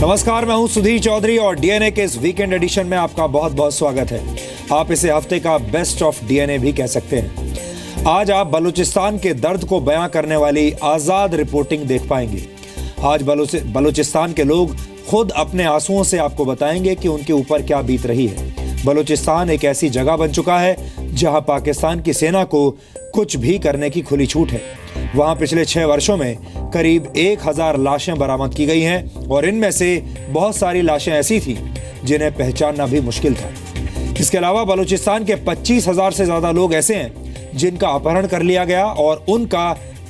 नमस्कार, मैं हूं सुधीर चौधरी और डीएनए के इस वीकेंड एडिशन में आपका बहुत बहुत स्वागत है। आप इसे हफ्ते का बेस्ट ऑफ डीएनए भी कह सकते हैं। आज आप बलूचिस्तान के दर्द को बयां करने वाली आजाद रिपोर्टिंग देख पाएंगे। आज बलूचिस्तान के लोग खुद अपने आंसुओं से आपको बताएंगे कि उनके ऊपर क्या बीत रही है। बलूचिस्तान एक ऐसी जगह बन चुका है जहां पाकिस्तान की सेना को कुछ भी करने की खुली छूट है। वहां पिछले 6 वर्षों में करीब 1000 लाशें बरामद की गई हैं और इनमें से बहुत सारी लाशें ऐसी थीं जिन्हें पहचानना भी मुश्किल था। इसके अलावा बलूचिस्तान के 25,000 से ज्यादा लोग ऐसे हैं जिनका अपहरण कर लिया गया और उनका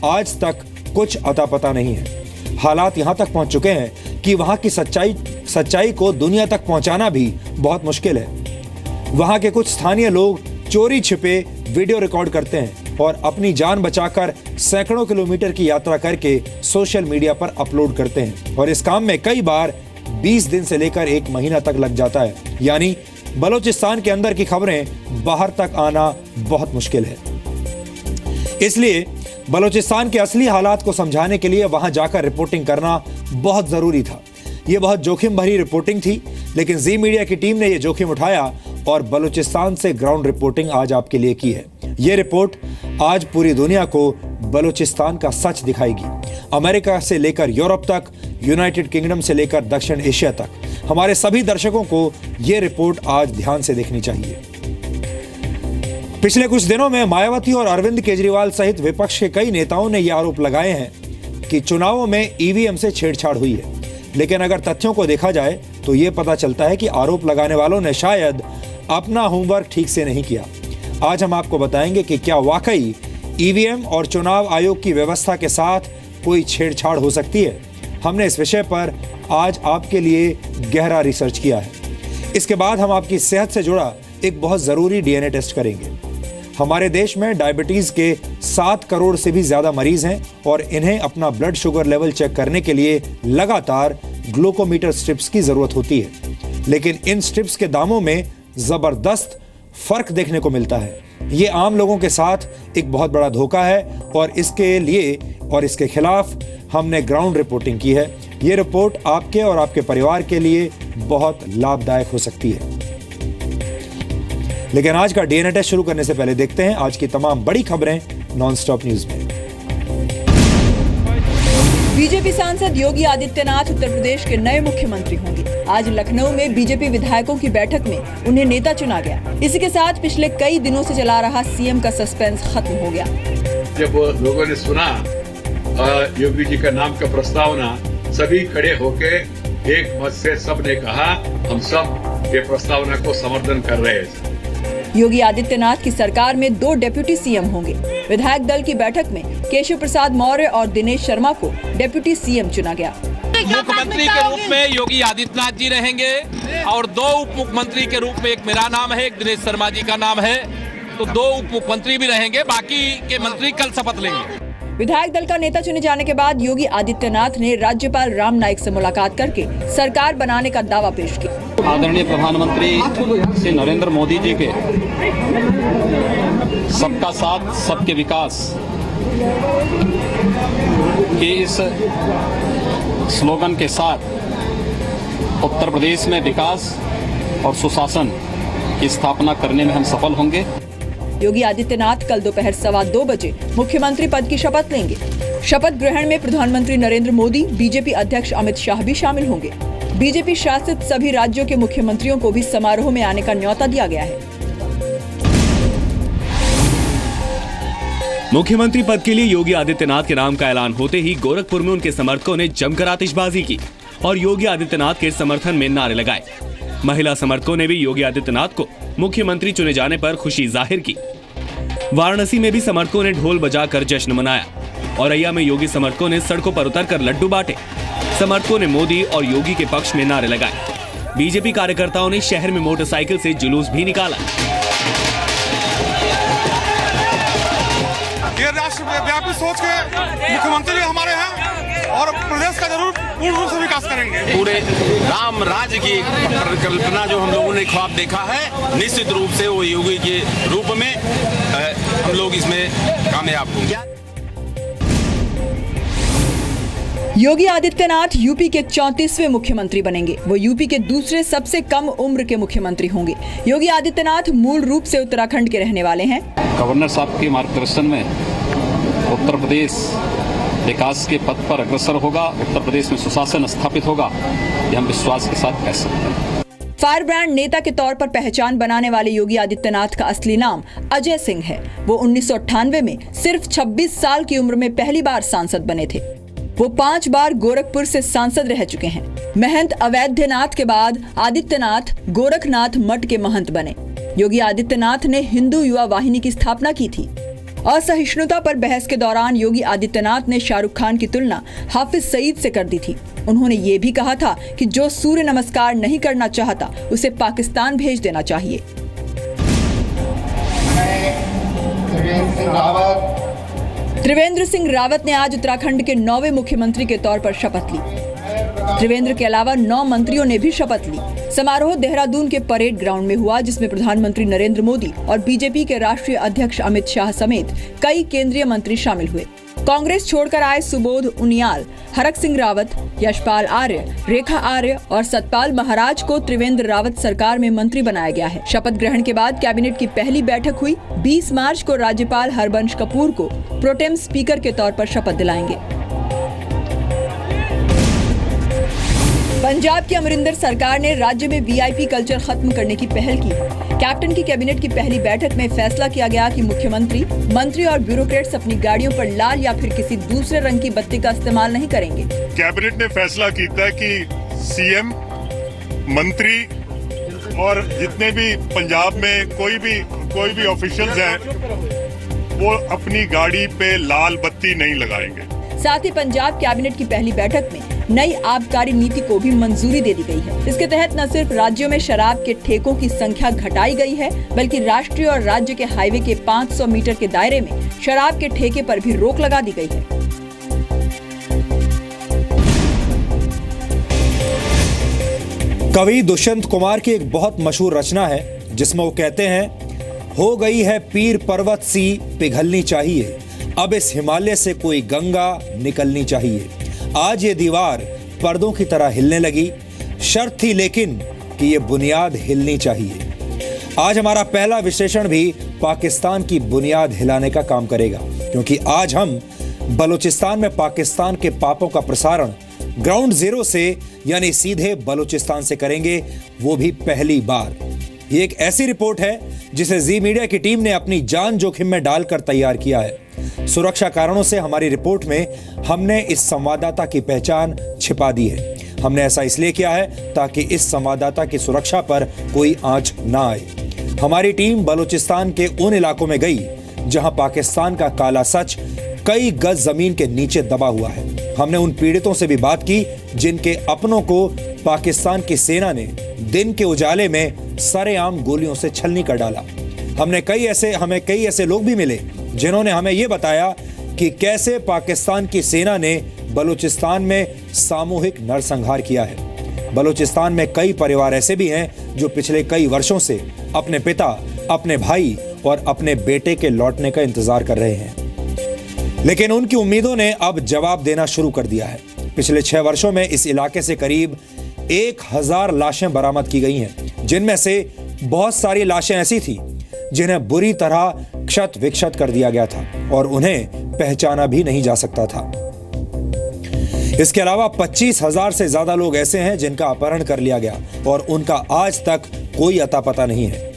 आज तक कुछ अता पता नहीं है। हालात यहां तक पहुंच चुके हैं कि वहां की सच्चाई को दुनिया तक पहुंचाना भी बहुत मुश्किल है। वहां के कुछ स्थानीय लोग चोरी छिपे वीडियो रिकॉर्ड करते हैं और अपनी जान बचाकर सैकड़ों किलोमीटर की यात्रा करके सोशल मीडिया पर अपलोड करते हैं और इस काम में कई बार 20 दिन से लेकर 1 महीना तक लग जाता है। यानी बलूचिस्तान के अंदर की खबरें बाहर तक आना बहुत मुश्किल है। इसलिए बलूचिस्तान के असली हालात को समझाने के लिए वहां जाकर रिपोर्टिंग करना बहुत जरूरी था। यह बहुत जोखिम भरी रिपोर्टिंग थी, लेकिन जी मीडिया की टीम ने यह जोखिम उठाया और बलूचिस्तान से ग्राउंड रिपोर्टिंग आज आपके लिए की है। यह रिपोर्ट आज पूरी दुनिया को बलूचिस्तान का सच दिखाएगी। अमेरिका से लेकर यूरोप तक, यूनाइटेड किंगडम से लेकर दक्षिण एशिया तक, हमारे सभी दर्शकों को यह रिपोर्ट आज ध्यान से देखनी चाहिए। पिछले कुछ दिनों में मायावती और अरविंद केजरीवाल सहित विपक्ष के कई नेताओं ने यह आरोप लगाए हैं कि चुनावों में ईवीएम से छेड़छाड़ हुई है। लेकिन अगर तथ्यों को देखा जाए तो यह पता चलता है कि आरोप लगाने वालों ने शायद अपना होमवर्क ठीक से नहीं किया। आज हम आपको बताएंगे कि क्या वाकई ईवीएम और चुनाव आयोग की व्यवस्था के साथ कोई छेड़छाड़ हो सकती है। हमने इस विषय पर आज आपके लिए गहरा रिसर्च किया है। इसके बाद हम आपकी सेहत से जुड़ा एक बहुत जरूरी डीएनए टेस्ट करेंगे। हमारे देश में डायबिटीज के 7 करोड़ से भी ज्यादा मरीज हैं और इन्हें अपना ब्लड शुगर लेवल चेक करने के लिए लगातार ग्लूकोमीटर स्ट्रिप्स की जरूरत होती है। लेकिन इन स्ट्रिप्स के दामों में जबरदस्त फर्क देखने को मिलता है। ये आम लोगों के साथ एक बहुत बड़ा धोखा है और इसके खिलाफ हमने ग्राउंड रिपोर्टिंग की है। ये रिपोर्ट आपके और आपके परिवार के लिए बहुत लाभदायक हो सकती है। लेकिन आज का डीएनए टेस्ट शुरू करने से पहले देखते हैं आज की तमाम बड़ी खबरें नॉनस्टॉप न्यूज में। बीजेपी सांसद योगी आदित्यनाथ उत्तर प्रदेश के नए मुख्यमंत्री होंगे। आज लखनऊ में बीजेपी विधायकों की बैठक में उन्हें नेता चुना गया। इसी के साथ पिछले कई दिनों से चला रहा सीएम का सस्पेंस खत्म हो गया। जब लोगों ने सुना योगी जी का नाम का प्रस्तावना, सभी खड़े होके एक मत से सबने कहा हम सब ये प्रस्तावना को समर्थन कर रहे हैं। योगी आदित्यनाथ की सरकार में 2 डेप्यूटी सीएम होंगे। विधायक दल की बैठक में केशव प्रसाद मौर्य और दिनेश शर्मा को डेप्यूटी सीएम चुना गया। मुख्यमंत्री के रूप में योगी आदित्यनाथ जी रहेंगे और 2 उप मुख्यमंत्री के रूप में, एक मेरा नाम है, एक दिनेश शर्मा जी का नाम है, तो 2 उप मुख्यमंत्री भी रहेंगे। बाकी के मंत्री कल शपथ लेंगे। विधायक दल का नेता चुने जाने के बाद योगी आदित्यनाथ ने राज्यपाल राम नाईक से मुलाकात करके सरकार बनाने का दावा पेश किया। आदरणीय प्रधानमंत्री श्री नरेंद्र मोदी जी के सबका साथ सबके विकास के इस स्लोगन के साथ उत्तर प्रदेश में विकास और सुशासन की स्थापना करने में हम सफल होंगे। योगी आदित्यनाथ कल दोपहर 2:15 बजे मुख्यमंत्री पद की शपथ लेंगे। शपथ ग्रहण में प्रधानमंत्री नरेंद्र मोदी, बीजेपी अध्यक्ष अमित शाह भी शामिल होंगे। बीजेपी शासित सभी राज्यों के मुख्यमंत्रियों को भी समारोह में आने का न्योता दिया गया है। मुख्यमंत्री पद के लिए योगी आदित्यनाथ के नाम का ऐलान होते ही गोरखपुर में उनके समर्थकों ने जमकर आतिशबाजी की और योगी आदित्यनाथ के समर्थन में नारे लगाए। महिला समर्थकों ने भी योगी आदित्यनाथ को मुख्यमंत्री चुने जाने पर खुशी जाहिर की। वाराणसी में भी समर्थकों ने ढोल बजाकर जश्न मनाया। औरैया में योगी समर्थकों ने सड़कों पर उतरकर लड्डू बांटे। समर्थकों ने मोदी और योगी के पक्ष में नारे लगाए। बीजेपी कार्यकर्ताओं ने शहर में मोटरसाइकिल से जुलूस भी निकाला। ये राष्ट्रव्यापी सोच के मुख्यमंत्री हमारे हैं और प्रदेश का जरूर पूर्ण रूप से विकास करेंगे। पूरे राम राज्य की परिकल्पना जो हम लोगों ने ख्वाब देखा है, निश्चित रूप से वो योगी के रूप में हम लोग इसमें कामयाब होंगे। योगी आदित्यनाथ यूपी के 34वें मुख्यमंत्री बनेंगे। वो यूपी के दूसरे सबसे कम उम्र के मुख्यमंत्री होंगे। योगी आदित्यनाथ मूल रूप से उत्तराखंड के रहने वाले हैं। गवर्नर साहब के मार्गदर्शन में उत्तर प्रदेश विकास के पथ पर अग्रसर होगा, उत्तर प्रदेश में सुशासन स्थापित होगा, ये हम विश्वास के साथ कह सकते हैं। फायर ब्रांड नेता के तौर पर पहचान बनाने वाले योगी आदित्यनाथ का असली नाम अजय सिंह है। वो 1998 में सिर्फ 26 साल की उम्र में पहली बार सांसद बने थे। वो 5 बार गोरखपुर से सांसद रह चुके हैं। महंत अवैधनाथ के बाद आदित्यनाथ गोरखनाथ मठ के महंत बने। योगी आदित्यनाथ ने हिंदू युवा वाहिनी की स्थापना की थी। असहिष्णुता पर बहस के दौरान योगी आदित्यनाथ ने शाहरुख खान की तुलना हाफिज सईद से कर दी थी। उन्होंने ये भी कहा था कि जो सूर्य नमस्कार नहीं करना चाहता उसे पाकिस्तान भेज देना चाहिए। त्रिवेंद्र सिंह रावत ने आज उत्तराखंड के 9वें मुख्यमंत्री के तौर पर शपथ ली। त्रिवेंद्र के अलावा 9 मंत्रियों ने भी शपथ ली। समारोह देहरादून के परेड ग्राउंड में हुआ, जिसमें प्रधानमंत्री नरेंद्र मोदी और बीजेपी के राष्ट्रीय अध्यक्ष अमित शाह समेत कई केंद्रीय मंत्री शामिल हुए। कांग्रेस छोड़कर आए सुबोध उनियाल, हरक सिंह रावत, यशपाल आर्य, रेखा आर्य और सतपाल महाराज को त्रिवेंद्र रावत सरकार में मंत्री बनाया गया है। शपथ ग्रहण के बाद कैबिनेट की पहली बैठक हुई। 20 मार्च को राज्यपाल हरबंश कपूर को प्रोटेम स्पीकर के तौर पर शपथ दिलाएंगे। पंजाब की अमरिंदर सरकार ने राज्य में वीआईपी कल्चर खत्म करने की पहल की। कैप्टन की कैबिनेट की पहली बैठक में फैसला किया गया कि मुख्यमंत्री, मंत्री और ब्यूरोक्रेट्स अपनी गाड़ियों पर लाल या फिर किसी दूसरे रंग की बत्ती का इस्तेमाल नहीं करेंगे। कैबिनेट ने फैसला किया कि सीएम, मंत्री और जितने भी पंजाब में कोई भी ऑफिशियल्स हैं वो अपनी गाड़ी पे लाल बत्ती नहीं लगाएंगे। साथ ही पंजाब कैबिनेट की पहली बैठक में नई आबकारी नीति को भी मंजूरी दे दी गई है। इसके तहत न सिर्फ राज्यों में शराब के ठेकों की संख्या घटाई गई है, बल्कि राष्ट्रीय और राज्य के हाईवे के 500 मीटर के दायरे में शराब के ठेके पर भी रोक लगा दी गई है। कवि दुष्यंत कुमार की एक बहुत मशहूर रचना है जिसमें वो कहते हैं, हो गई है पीर पर्वत सी पिघलनी चाहिए, अब इस हिमालय से कोई गंगा निकलनी चाहिए। आज ये दीवार पर्दों की तरह हिलने लगी, शर्त थी लेकिन कि ये बुनियाद हिलनी चाहिए। आज हमारा पहला विश्लेषण भी पाकिस्तान की बुनियाद हिलाने का काम करेगा, क्योंकि आज हम बलूचिस्तान में पाकिस्तान के पापों का प्रसारण ग्राउंड जीरो से यानी सीधे बलूचिस्तान से करेंगे, वो भी पहली बार। ये एक ऐसी रिपोर्ट है जिसे जी मीडिया की टीम ने अपनी जान जोखिम में डालकर तैयार किया है। सुरक्षा कारणों से हमारी रिपोर्ट में हमने इस संवाददाता की पहचान छिपा दी है। हमने ऐसा इसलिए किया है ताकि इस संवाददाता की सुरक्षा पर कोई आंच ना आए। हमारी टीम बलूचिस्तान के उन इलाकों में गई जहां पाकिस्तान का काला सच कई गज जमीन के नीचे दबा हुआ है। हमने उन पीड़ितों से भी बात की जिनके अपनों को पाकिस्तान की सेना ने दिन के उजाले में सरेआम गोलियों से छलनी कर डाला। हमें कई ऐसे लोग भी मिले जिन्होंने हमें यह बताया कि कैसे पाकिस्तान की सेना ने बलूचिस्तान में सामूहिक नरसंहार किया है। बलूचिस्तान में कई परिवार ऐसे भी हैं जो पिछले कई वर्षों से अपने पिता, अपने भाई और अपने बेटे के लौटने का इंतजार कर रहे हैं, लेकिन उनकी उम्मीदों ने अब जवाब देना शुरू कर दिया है। पिछले 6 वर्षों में इस इलाके से करीब 1000 लाशें बरामद की गई हैं, जिनमें से बहुत सारी लाशें ऐसी थी जिन्हें बुरी तरह क्षत विक्षत कर दिया गया था और उन्हें पहचाना भी नहीं जा सकता था। इसके अलावा 25,000 से ज्यादा लोग ऐसे हैं जिनका अपहरण कर लिया गया और उनका आज तक कोई अता पता नहीं है।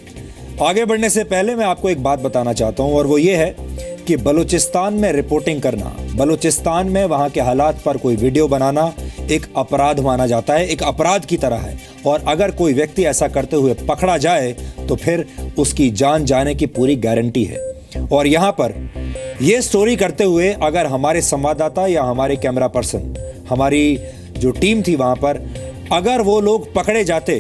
आगे बढ़ने से पहले मैं आपको एक बात बताना चाहता हूं, और वो ये है कि बलूचिस्तान में रिपोर्टिंग करना, बलूचिस्तान में वहां के हालात पर कोई वीडियो बनाना एक अपराध माना जाता है, एक अपराध की तरह है। और अगर कोई व्यक्ति ऐसा करते हुए पकड़ा जाए तो फिर उसकी जान जाने की पूरी गारंटी है। और यहाँ पर यह स्टोरी करते हुए अगर हमारे संवाददाता या हमारे कैमरा पर्सन, हमारी जो टीम थी वहां पर, अगर वो लोग पकड़े जाते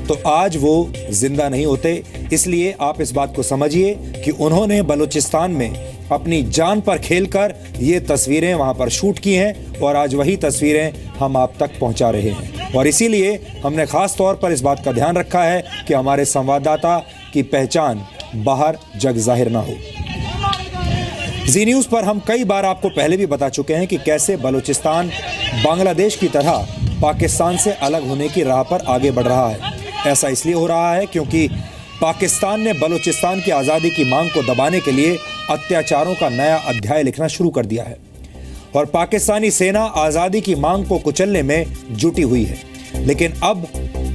तो आज वो जिंदा नहीं होते। इसलिए आप इस बात को समझिए कि उन्होंने बलूचिस्तान में अपनी जान पर खेलकर ये तस्वीरें वहां पर शूट की हैं और आज वही तस्वीरें हम आप तक पहुंचा रहे हैं। और इसीलिए हमने खास तौर पर इस बात का ध्यान रखा है कि हमारे संवाददाता की पहचान बाहर जग जाहिर ना हो। जी न्यूज पर हम कई बार आपको पहले भी बता चुके हैं कि कैसे बलूचिस्तान बांग्लादेश की तरह पाकिस्तान से अलग होने की राह पर आगे बढ़ रहा है। ऐसा इसलिए हो रहा है क्योंकि पाकिस्तान ने बलूचिस्तान की आज़ादी की मांग को दबाने के लिए अत्याचारों का नया अध्याय लिखना शुरू कर दिया है और पाकिस्तानी सेना आज़ादी की मांग को कुचलने में जुटी हुई है। लेकिन अब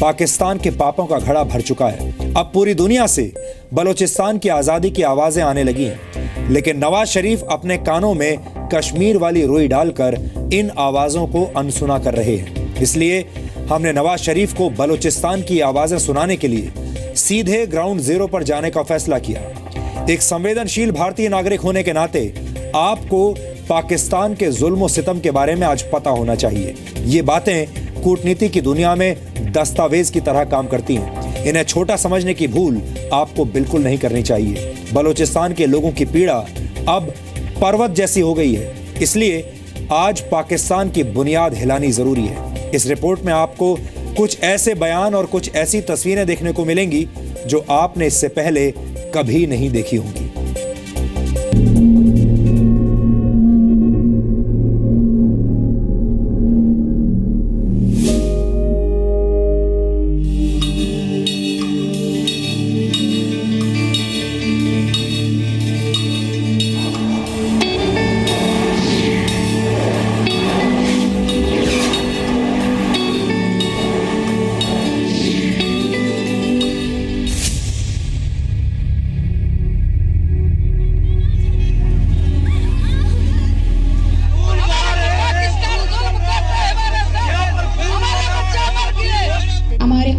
पाकिस्तान के पापों का घड़ा भर चुका है। अब पूरी दुनिया से बलूचिस्तान की आज़ादी की आवाज़ें आने लगी हैं, लेकिन नवाज शरीफ अपने कानों में कश्मीर वाली रुई डालकर इन आवाज़ों को अनसुना कर रहे हैं। इसलिए हमने नवाज शरीफ को बलूचिस्तान की आवाज़ें सुनाने के लिए सीधे ग्राउंड जीरो पर जाने का फैसला किया। एक संवेदनशील भारतीय नागरिक होने के नाते आपको पाकिस्तान के जुल्म सितम के बारे में आज पता होना चाहिए। ये बातें कूटनीति की दुनिया में दस्तावेज की तरह काम करती हैं। इन्हें छोटा समझने की भूल आपको बिल्कुल नहीं करनी चाहिए। बलूचिस्तान के लोगों की पीड़ा अब पर्वत जैसी हो गई है, इसलिए आज पाकिस्तान की बुनियाद हिलानी जरूरी है। इस रिपोर्ट में आपको कुछ ऐसे बयान और कुछ ऐसी तस्वीरें देखने को मिलेंगी जो आपने इससे पहले कभी नहीं देखी होंगी।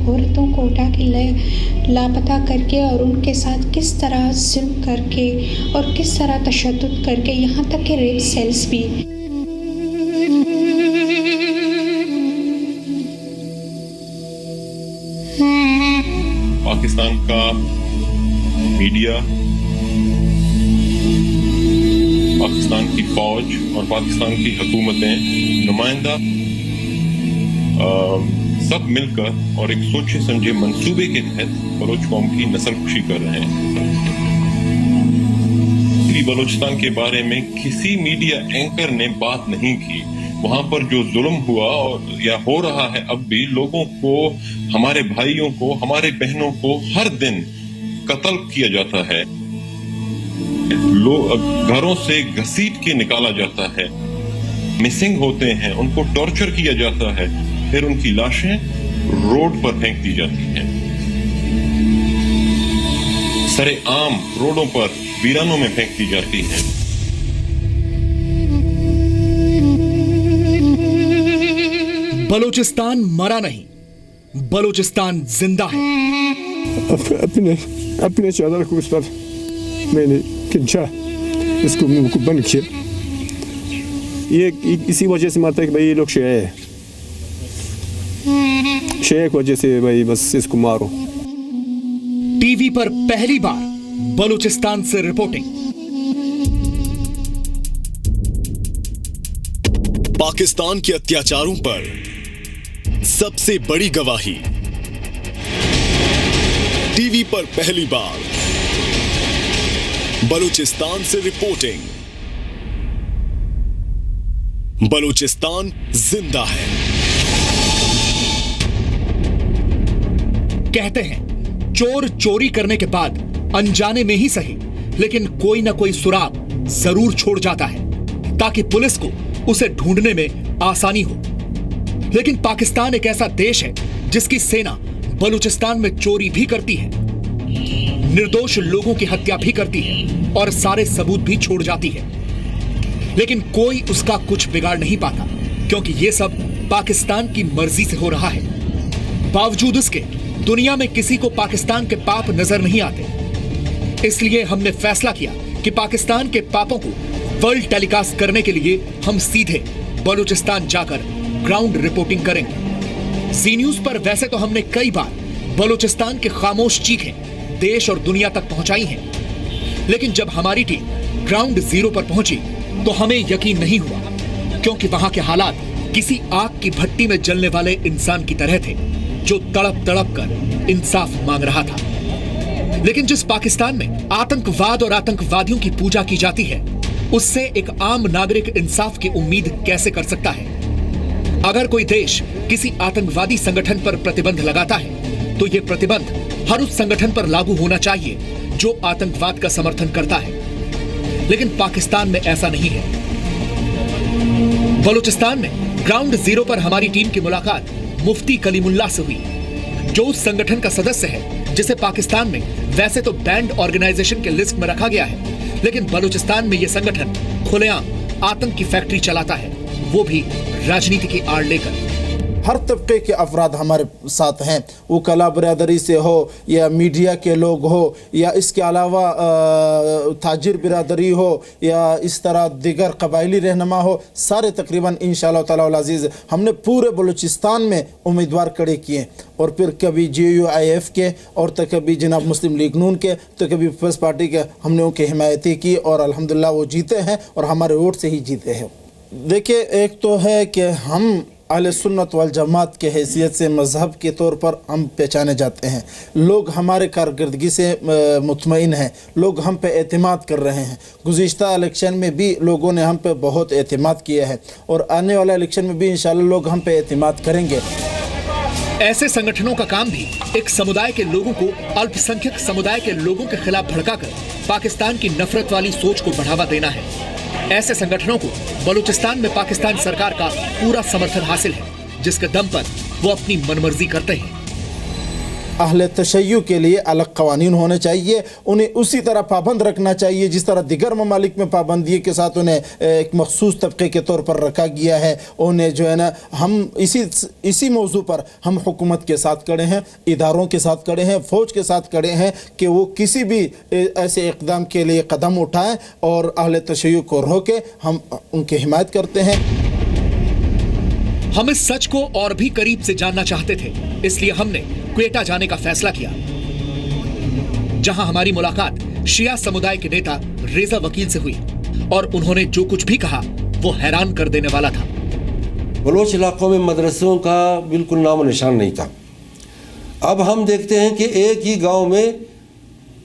औरतों को उठा के लापता करके और उनके साथ किस तरह जुल्म करके और किस तरह तशद्दुद करके यहाँ तक कि रेप सेल्स भी। पाकिस्तान का मीडिया, पाकिस्तान की फौज और पाकिस्तान की हुकूमतें, नुमाइंदा सब मिलकर और एक सोचे समझे मंसूबे के तहत बलोच कौम की नस्लकुशी कर रहे हैं। बलूचिस्तान के बारे में किसी मीडिया एंकर ने बात नहीं की। वहां पर जो जुल्म हुआ और या हो रहा है, अब भी लोगों को, हमारे भाइयों को, हमारे बहनों को हर दिन कत्ल किया जाता है, लोग घरों से घसीट के निकाला जाता है, मिसिंग होते हैं, उनको टॉर्चर किया जाता है, फिर उनकी लाशें रोड पर फेंक दी जाती हैं, सरेआम रोडों पर वीरानों में फेंक दी जाती हैं। बलूचिस्तान मरा नहीं, बलूचिस्तान जिंदा है। अपने चादर को उस पर मैंने खींचा, इसको मुंह को बंद किया। ये इसी वजह से मारता है कि भाई ये लोग शिया है, शिया की वजह से भाई बस इसको मारो। टीवी पर पहली बार बलूचिस्तान से रिपोर्टिंग। पाकिस्तान के अत्याचारों पर सबसे बड़ी गवाही। टीवी पर पहली बार बलूचिस्तान से रिपोर्टिंग। बलूचिस्तान जिंदा है। कहते हैं चोर चोरी करने के बाद अनजाने में ही सही, लेकिन कोई ना कोई सुराग जरूर छोड़ जाता है ताकि पुलिस को उसे ढूंढने में आसानी हो। लेकिन पाकिस्तान एक ऐसा देश है जिसकी सेना बलूचिस्तान में चोरी भी करती है, निर्दोष लोगों की हत्या भी करती है और सारे सबूत भी छोड़ जाती है, लेकिन कोई उसका कुछ बिगाड़ नहीं पाता क्योंकि यह सब पाकिस्तान की मर्जी से हो रहा है। बावजूद इसके दुनिया में किसी को पाकिस्तान के पाप नजर नहीं आते। इसलिए हमने फैसला किया कि पाकिस्तान के पापों को वर्ल्ड टेलीकास्ट करने के लिए हम सीधे बलूचिस्तान जाकर ग्राउंड रिपोर्टिंग करेंगे। जी न्यूज पर वैसे तो हमने कई बार बलूचिस्तान के खामोश चीखें देश और दुनिया तक पहुंचाई हैं, लेकिन जब हमारी टीम ग्राउंड जीरो पर पहुंची तो हमें यकीन नहीं हुआ, क्योंकि वहां के हालात किसी आग की भट्टी में जलने वाले इंसान की तरह थे जो तड़प तड़प कर इंसाफ मांग रहा था। लेकिन जिस पाकिस्तान में आतंकवाद और आतंकवादियों की पूजा की जाती है, उससे एक आम नागरिक इंसाफ की उम्मीद कैसे कर सकता है? अगर कोई देश किसी आतंकवादी संगठन पर प्रतिबंध लगाता है तो यह प्रतिबंध हर उस संगठन पर लागू होना चाहिए जो आतंकवाद का समर्थन करता है। लेकिन पाकिस्तान में ऐसा नहीं है। बलूचिस्तान में ग्राउंड जीरो पर हमारी टीम की मुलाकात मुफ्ती कलीमुल्लाह से हुई, जो उस संगठन का सदस्य है जिसे पाकिस्तान में वैसे तो बैंड ऑर्गेनाइजेशन के लिस्ट में रखा गया है, लेकिन बलूचिस्तान में यह संगठन खुलेआम आतंक की फैक्ट्री चलाता है, वो भी राजनीति की आड़ लेकर। हर तबके के अफराद हमारे साथ हैं, वो कला बिरादरी से हो या मीडिया के लोग हो या इसके अलावा ताजिर बिरादरी हो या इस तरह दिगर कबायली रहनुमा हो, सारे तकरीबन इंशाअल्लाह ताला अल अज़ीज़ हमने पूरे बलूचिस्तान में उम्मीदवार खड़े किए। और फिर कभी JUIF के और तो कभी जनाब मुस्लिम लीग नून के तो कभी पीपल्स पार्टी के, हमने उनकी हिमायती की और अल्हम्दुलिल्लाह वो जीते हैं और हमारे वोट से ही जीते हैं। देखिए, एक तो है कि हम अहले सुन्नत वल जमात के हैसियत से मज़हब के तौर पर हम पहचाने जाते हैं। लोग हमारे कारकर्दगी से मुतमईन हैं, लोग हम पे एतमाद कर रहे हैं। गुज़िश्ता इलेक्शन में भी लोगों ने हम पे बहुत एतमाद किया है और आने वाला इलेक्शन में भी इंशाअल्लाह लोग हम पे एतमाद करेंगे। ऐसे संगठनों का काम भी एक समुदाय के लोगों को अल्पसंख्यक समुदाय के लोगों के खिलाफ भड़काकर पाकिस्तान की नफरत वाली सोच को बढ़ावा देना है। ऐसे संगठनों को बलूचिस्तान में पाकिस्तान सरकार का पूरा समर्थन हासिल है, जिसके दम पर वो अपनी मनमर्जी करते हैं। अहले तशय्युअ के लिए अलग कवानीन होने चाहिए, उन्हें उसी तरह पाबंद रखना चाहिए जिस तरह दिगर ममालिक में पाबंदी के साथ उन्हें एक मखसूस तबके के तौर पर रखा गया है। उन्हें जो है ना, हम इसी मौजू पर हम हुकूमत के साथ खड़े हैं, इदारों के साथ खड़े हैं, फौज के साथ खड़े हैं कि वो किसी भी ऐसे इक़दाम के लिए कदम उठाएं और अहले तशय्युअ को रोके, हम उनकी हिमायत करते हैं। हम इस सच को और भी करीब से जानना चाहते थे, इसलिए हमने क्वेटा जाने का फैसला किया, जहां हमारी मुलाकात शिया समुदाय के नेता रेजा वकील से हुई और उन्होंने जो कुछ भी कहा वो हैरान कर देने वाला था। बलोच इलाकों में मदरसों का बिल्कुल नामो निशान नहीं था। अब हम देखते हैं कि एक ही गांव में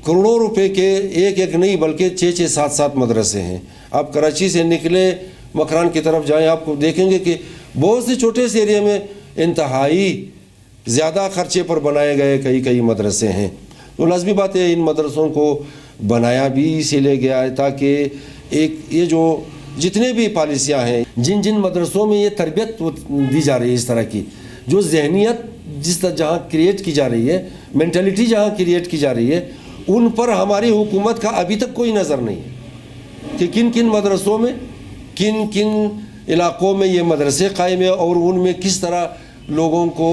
करोड़ों रुपए के एक नहीं बल्कि 6-7 मदरसे हैं। आप कराची से निकले मकरान की तरफ जाएं, आपको देखेंगे कि बहुत से छोटे से एरिया में इंतहाई ज़्यादा खर्चे पर बनाए गए कई मदरसे हैं। तो लाजमी बात है, इन मदरसों को बनाया भी इसीलिए गया है ताकि एक ये जो जितने भी पॉलिसियाँ हैं, जिन मदरसों में ये तरबियत दी जा रही है, इस तरह की जो जहनियत जिस तरह जहाँ क्रिएट की जा रही है, मेंटलिटी जहाँ क्रिएट की जा रही है, उन पर हमारी हुकूमत का अभी तक कोई नज़र नहीं है कि किन किन मदरसों में किन किन इलाकों में ये मदरसे कायम है और उनमें किस तरह लोगों को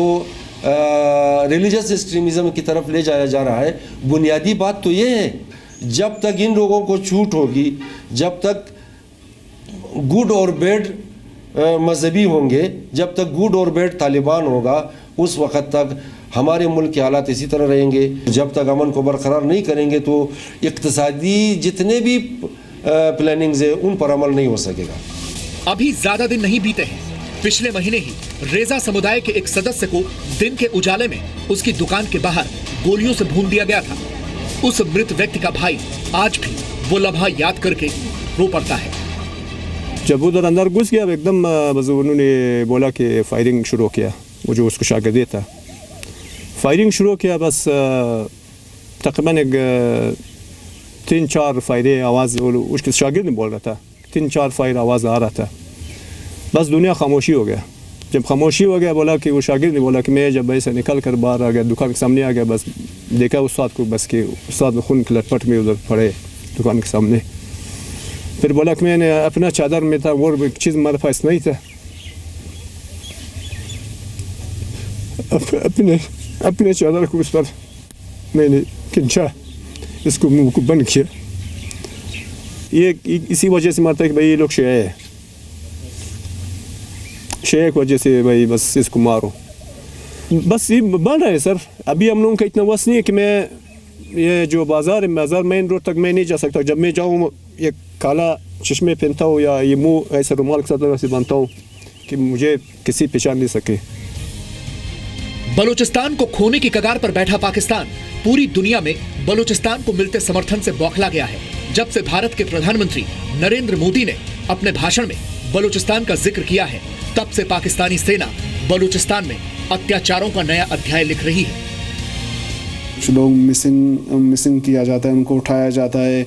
रिलीजियस एक्सट्रीमिज़म की तरफ ले जाया जा रहा है। बुनियादी बात तो ये है, जब तक इन लोगों को छूट होगी, जब तक गुड और बैड मजहबी होंगे, जब तक गुड और बैड तालिबान होगा, उस वक़्त तक हमारे मुल्क के हालात इसी तरह रहेंगे। जब तक अमन को बरकरार नहीं करेंगे तो इक़्तिसादी जितने भी प्लानिंग्स है उन पर अमल नहीं हो सकेगा। अभी ज्यादा दिन नहीं बीते हैं, पिछले महीने ही रेजा समुदाय के एक सदस्य को दिन के उजाले में उसकी दुकान के बाहर गोलियों से भून दिया गया था। उस मृत व्यक्ति का भाई आज भी वो लम्हा याद करके रो पड़ता है। जब उधर अंदर घुस गया एकदम बस उन्होंने बोला कि फायरिंग शुरू किया। वो जो उसको शागिर्द था, फायरिंग शुरू किया। बस तकरीबन 3-4 फायरें आवाज़ उसके शागिर्द ने बोल रहा था, 3-4 फायर आवाज़ आ रहा था। बस दुनिया खामोशी हो गया। जब खामोशी हो गया, बोला कि वो शागिर्द ने बोला कि मैं जब ऐसे निकल कर बाहर आ गया, दुकान के सामने आ गया, बस देखा उस्ताद को, बस कि उस्ताद में खून की लटपट में उधर पड़े दुकान के सामने। फिर बोला कि मैंने अपना चादर में था, वो एक चीज़ हमारे पास नहीं था, अपने चादर को उस पर मैंने खींचा, इसको मुंह को बंद किया। ये इसी वजह से मारता है कि भाई ये लोग शिया है, शिया की वजह से भाई बस इसको मारो। बस ये बन रहा है सर। अभी हम लोगों का इतना वस नहीं है कि मैं ये जो बाज़ार मेन रोड तक मैं नहीं जा सकता। जब मैं जाऊँ ये काला चश्मे पहनता हूँ या ये मुंह ऐसे रुमाल के साथ ऐसे बांधता हूँ कि मुझे किसी पहचान नहीं सके। बलूचिस्तान को खोने की कगार पर बैठा पाकिस्तान पूरी दुनिया में बलूचिस्तान को मिलते समर्थन से बौखला गया है, जब से भारत के प्रधानमंत्री नरेंद्र मोदी ने अपने भाषण में बलूचिस्तान का जिक्र किया है, तब से पाकिस्तानी सेना बलूचिस्तान में अत्याचारों का नया अध्याय लिख रही है। कुछ लोग मिसिंग किया जाता है, उनको उठाया जाता है,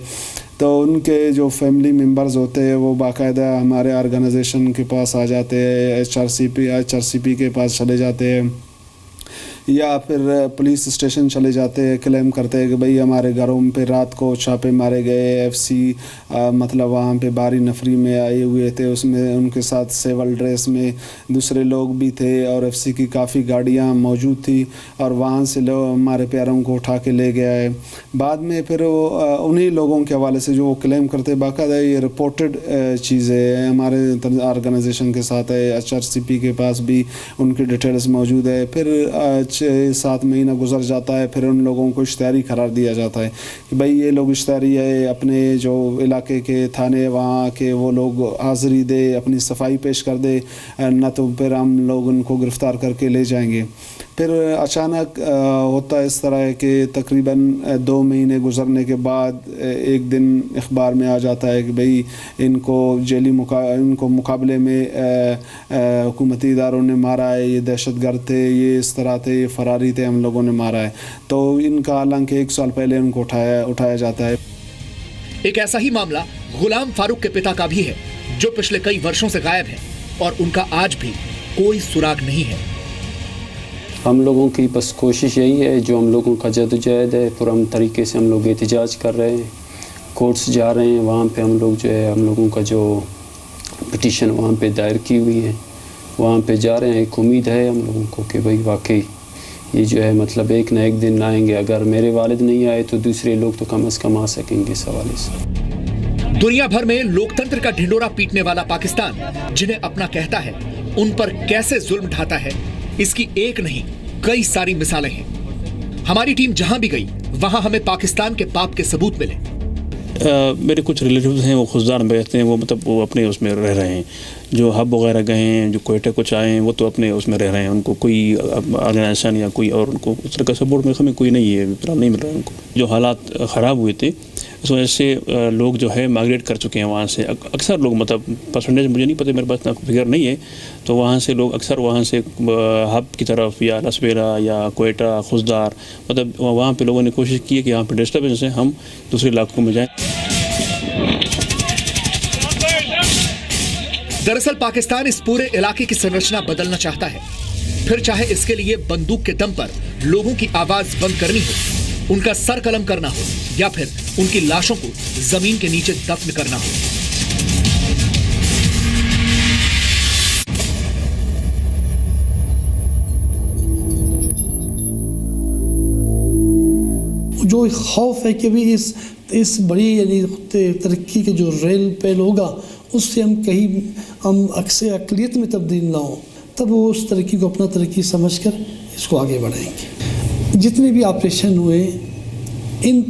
तो उनके जो फैमिली मेंबर्स होते हैं वो बाकायदा हमारे ऑर्गेनाइजेशन के पास आ जाते हैं, HRCP के पास चले जाते हैं, या फिर पुलिस स्टेशन चले जाते हैं, क्लेम करते हैं कि भाई हमारे घरों पे रात को छापे मारे गए, FC मतलब वहाँ पे बारी नफरी में आए हुए थे, उसमें उनके साथ सिविल ड्रेस में दूसरे लोग भी थे और FC की काफ़ी गाड़ियाँ मौजूद थी और वहाँ से लोग हमारे प्यारों को उठा के ले गया है। बाद में फिर वो उन्हीं लोगों के हवाले से जो वो क्लेम करते बाकायदा ये रिपोर्टेड चीज़ें हमारे ऑर्गेनाइजेशन के साथ है, HRCP के पास भी उनकी डिटेल्स मौजूद है। फिर 6-7 महीना गुजर जाता है, फिर उन लोगों को इश्तिहारी करार दिया जाता है कि भाई ये लोग इश्तिहारी है, अपने जो इलाके के थाने वहाँ के वो लोग हाज़िरी दे, अपनी सफाई पेश कर दे, न तो फिर हम लोग उनको गिरफ़्तार करके ले जाएंगे। फिर अचानक होता है इस तरह है कि तकरीबन 2 महीने गुजरने के बाद एक दिन अखबार में आ जाता है कि भाई इनको इनको मुकाबले में हुकूमती इदारों ने मारा है, ये दहशतगर्द थे, ये इस तरह थे, ये फरारी थे, हम लोगों ने मारा है। तो इनका हालांकि 1 साल पहले उनको उठाया जाता है। एक ऐसा ही मामला गुलाम फारूक के पिता का भी है, जो पिछले कई वर्षों से गायब है और उनका आज भी कोई सुराग नहीं है। हम लोगों की बस कोशिश यही है, जो हम लोगों का जदोजहद है, पुरअमन तरीके से हम लोग एहतजाज कर रहे हैं, कोर्ट्स जा रहे हैं, वहाँ पे हम लोग जो है हम लोगों का जो पिटीशन वहाँ पे दायर की हुई है वहाँ पे जा रहे हैं। एक उम्मीद है हम लोगों को कि भाई वाकई ये जो है मतलब एक ना एक दिन आएंगे, अगर मेरे वालिद नहीं आए तो दूसरे लोग तो कम से कम आ सकेंगे इस हवाले से। दुनिया भर में लोकतंत्र का ढिंडोरा पीटने वाला पाकिस्तान जिन्हें अपना कहता है, उन पर कैसे जुल्म ढाता है, इसकी एक नहीं कई सारी मिसालें हैं। हमारी टीम जहां भी गई वहां हमें पाकिस्तान के पाप के सबूत मिले। मेरे कुछ रिलेटिव्स हैं वो खुशदार में रहते हैं, वो मतलब वो अपने उसमें रह रहे हैं, जो हब वगैरह गए हैं, जो कोयटा कुछ आए हैं, वो तो अपने उसमें रह रहे हैं, उनको कोई ऑर्गेनाइजेशन या कोई और उनको उस तरह का सपोर्ट में हमें कोई नहीं है, फिलहाल नहीं मिल रहा है उनको। जो हालात ख़राब हुए थे इस वजह से लोग जो है माइग्रेट कर चुके हैं वहाँ से। अक्सर लोग मतलब परसेंटेज मुझे नहीं पता, मेरे पास ना फिगर नहीं है, तो वहाँ से लोग अक्सर वहाँ से हब की तरफ या लसबेरा या कोयटा खुशदार मतलब वहाँ पे लोगों ने कोशिश की है कि यहाँ पर डिस्टर्बेंस है, हम दूसरे इलाकों में जाएँ। दरअसल पाकिस्तान इस पूरे इलाके की संरचना बदलना चाहता है, फिर चाहे इसके लिए बंदूक के दम पर लोगों की आवाज बंद करनी हो, उनका सर कलम करना हो या फिर उनकी लाशों को जमीन के नीचे दफन करना हो। जो खौफ है कि भी इस बड़ी यानी तरक्की के जो रेल पेल होगा उससे हम अक्सर अकलियत में तब्दील ना हो, तब वो उस तरक्की को अपना तरक्की समझकर इसको आगे बढ़ाएंगे। जितने भी ऑपरेशन हुए, इन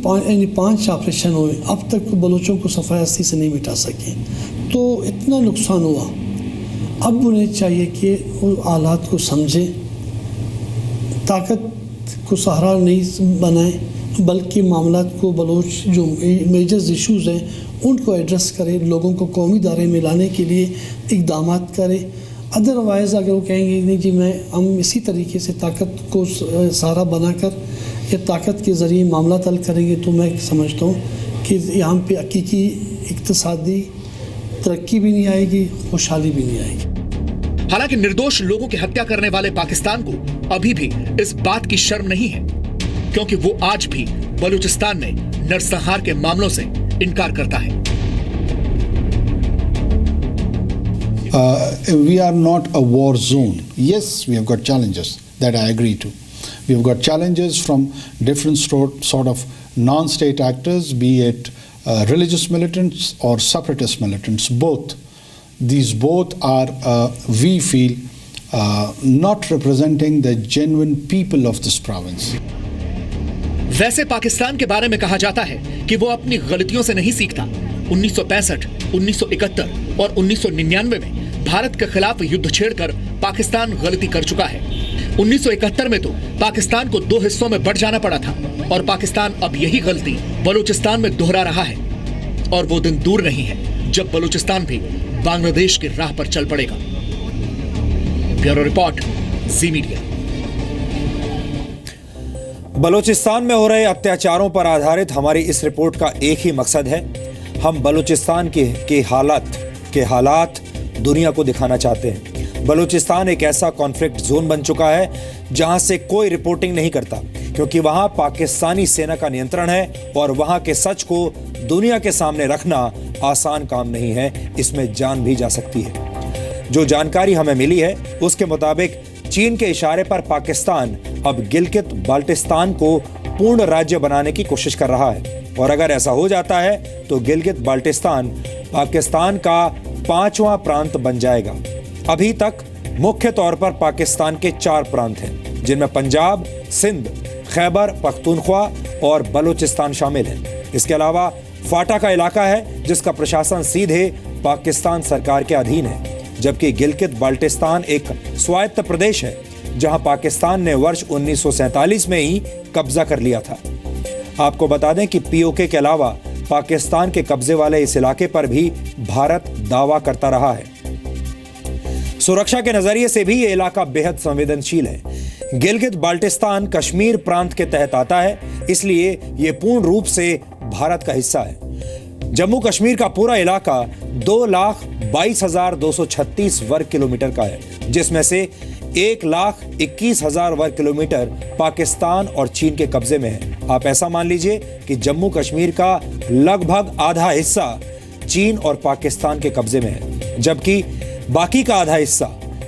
5 ऑपरेशन हुए, अब तक बलोचों को सफ़ाई से नहीं मिटा सके, तो इतना नुकसान हुआ। अब उन्हें चाहिए कि वो हालात को समझें, ताकत को सहारा नहीं बनाएं, बल्कि मामलात को बलोच जो मेजर इश्यूज़ हैं उनको एड्रेस करें, लोगों को कौमी दायरे में लाने के लिए इक़दाम करें। अदरवाइज़ अगर वो कहेंगे नहीं जी हम इसी तरीके से ताकत को सहारा बनाकर या ताकत के ज़रिए मामला हल करेंगे, तो मैं समझता हूँ कि यहाँ पे हकीकी इक़्तिसादी तरक्की भी नहीं आएगी, खुशहाली भी नहीं आएगी। हालांकि निर्दोष लोगों की हत्या करने वाले पाकिस्तान को अभी भी इस बात की शर्म नहीं है, क्योंकि वो आज भी बलूचिस्तान में नरसंहार के मामलों से इनकार करता है। We are not a war zone. Yes, we have got challenges that I agree to. We have got challenges from different sort of non-state actors, be it religious militants or separatist militants. Both. These both are, we feel, not representing the genuine people of this province. वैसे पाकिस्तान के बारे में कहा जाता है कि वो अपनी गलतियों से नहीं सीखता। 1965, 1971 और 1999 में भारत के खिलाफ युद्ध छेड़कर पाकिस्तान गलती कर चुका है। 1971 में तो पाकिस्तान को 2 हिस्सों में बंट जाना पड़ा था और पाकिस्तान अब यही गलती बलूचिस्तान में दोहरा रहा है। और वो दिन दूर नहीं है जब बलूचिस्तान भी बांग्लादेश की राह पर चल पड़ेगा। ब्यूरो रिपोर्ट, जी मीडिया। बलूचिस्तान में हो रहे अत्याचारों पर आधारित हमारी इस रिपोर्ट का एक ही मकसद है, हम बलूचिस्तान के हालात दुनिया को दिखाना चाहते हैं। बलूचिस्तान एक ऐसा कॉन्फ्लिक्ट जोन बन चुका है जहां से कोई रिपोर्टिंग नहीं करता, क्योंकि वहां पाकिस्तानी सेना का नियंत्रण है और वहां के सच को दुनिया के सामने रखना आसान काम नहीं है, इसमें जान भी जा सकती है। जो जानकारी हमें मिली है उसके मुताबिक चीन के इशारे पर पाकिस्तान अब गिलगित बाल्टिस्तान को पूर्ण राज्य बनाने की कोशिश कर रहा है, और अगर ऐसा हो जाता है तो गिलगित बाल्टिस्तान पाकिस्तान का 5वां प्रांत बन जाएगा। अभी तक मुख्य तौर पर पाकिस्तान के 4 प्रांत हैं, जिनमें पंजाब, सिंध, खैबर पख्तूनख्वा और बलूचिस्तान शामिल हैं। इसके अलावा फाटा का इलाका है जिसका प्रशासन सीधे पाकिस्तान सरकार के अधीन है, जबकि गिलगित बाल्टिस्तान एक स्वायत्त प्रदेश है जहां पाकिस्तान ने वर्ष 1947 में ही कब्जा कर लिया था। आपको बता दें कि पीओके के अलावा पाकिस्तान के कब्जे वाले इस इलाके पर भी भारत दावा करता रहा है। सुरक्षा के नजरिए से भी ये इलाका बेहद संवेदनशील है। गिलगित बाल्टिस्तान कश्मीर प्रांत के तहत आता है, इसलिए ये पूर्ण रूप से भारत का हिस्सा है। जम्मू कश्मीर का पूरा इलाका 2,22,236 वर्ग किलोमीटर का है, जिसमें से 1,21,000 वर्ग किलोमीटर पाकिस्तान और चीन के कब्जे में है। आप ऐसा मान लीजिए कि जम्मू कश्मीर का लगभग आधा हिस्सा चीन और पाकिस्तान के कब्जे में है, जबकि बाकी का आधा हिस्सा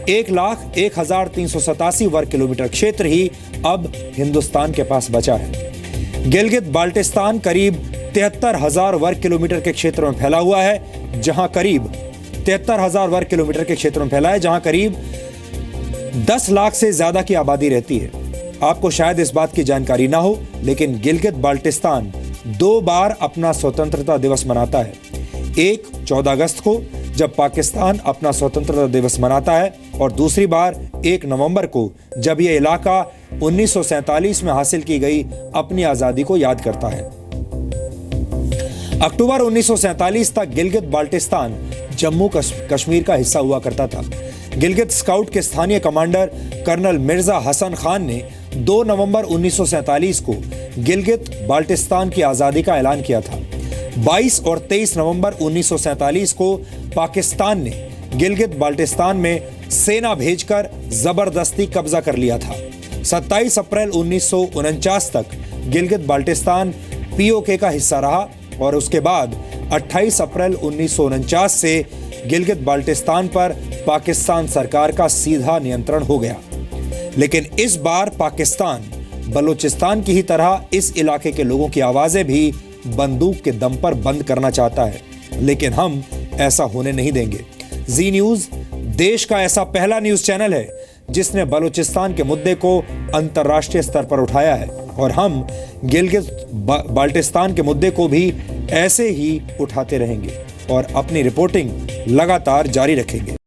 1,01,387 वर्ग किलोमीटर क्षेत्र ही अब हिंदुस्तान के पास बचा है। गिलगित बाल्टिस्तान करीब 73,000 वर्ग किलोमीटर के क्षेत्र में फैला हुआ है, जहां करीब 73,000 वर्ग किलोमीटर के क्षेत्र में फैला है, जहां करीब 10 लाख से ज्यादा की आबादी रहती है। आपको शायद इस बात की जानकारी ना हो, लेकिन गिलगित बाल्टिस्तान 2 बार अपना स्वतंत्रता दिवस मनाता है। एक 14 अगस्त को जब पाकिस्तान अपना स्वतंत्रता दिवस मनाता है, और दूसरी बार 1 नवंबर को जब यह इलाका 1947 में हासिल की गई अपनी आजादी को याद करता है। अक्टूबर 1947 तक गिलगित बाल्टिस्तान जम्मू कश्मीर का हिस्सा हुआ करता था। गिलगित स्काउट के स्थानीय कमांडर कर्नल मिर्जा हसन खान ने 2 नवंबर 1947 को गिलगित बाल्टिस्तान की आजादी का ऐलान किया था। 22 और 23 नवंबर 1947 को पाकिस्तान ने गिलगित बाल्टिस्तान में सेना भेजकर जबरदस्ती कब्जा कर लिया था। 27 अप्रैल 1949 तक गिलगित बाल्टिस्तान पीओके का हिस्सा रहा, और उसके बाद 28 अप्रैल 1949 से गिलगित बाल्टिस्तान पर पाकिस्तान सरकार का सीधा नियंत्रण हो गया। लेकिन इस बार पाकिस्तान बलूचिस्तान की ही तरह इस इलाके के लोगों की आवाजें भी बंदूक के दम पर बंद करना चाहता है, लेकिन हम ऐसा होने नहीं देंगे। जी न्यूज देश का ऐसा पहला न्यूज चैनल है जिसने बलूचिस्तान के मुद्दे को अंतर्राष्ट्रीय स्तर पर उठाया है, और हम गिलगित बाल्टिस्तान के मुद्दे को भी ऐसे ही उठाते रहेंगे और अपनी रिपोर्टिंग लगातार जारी रखेंगे।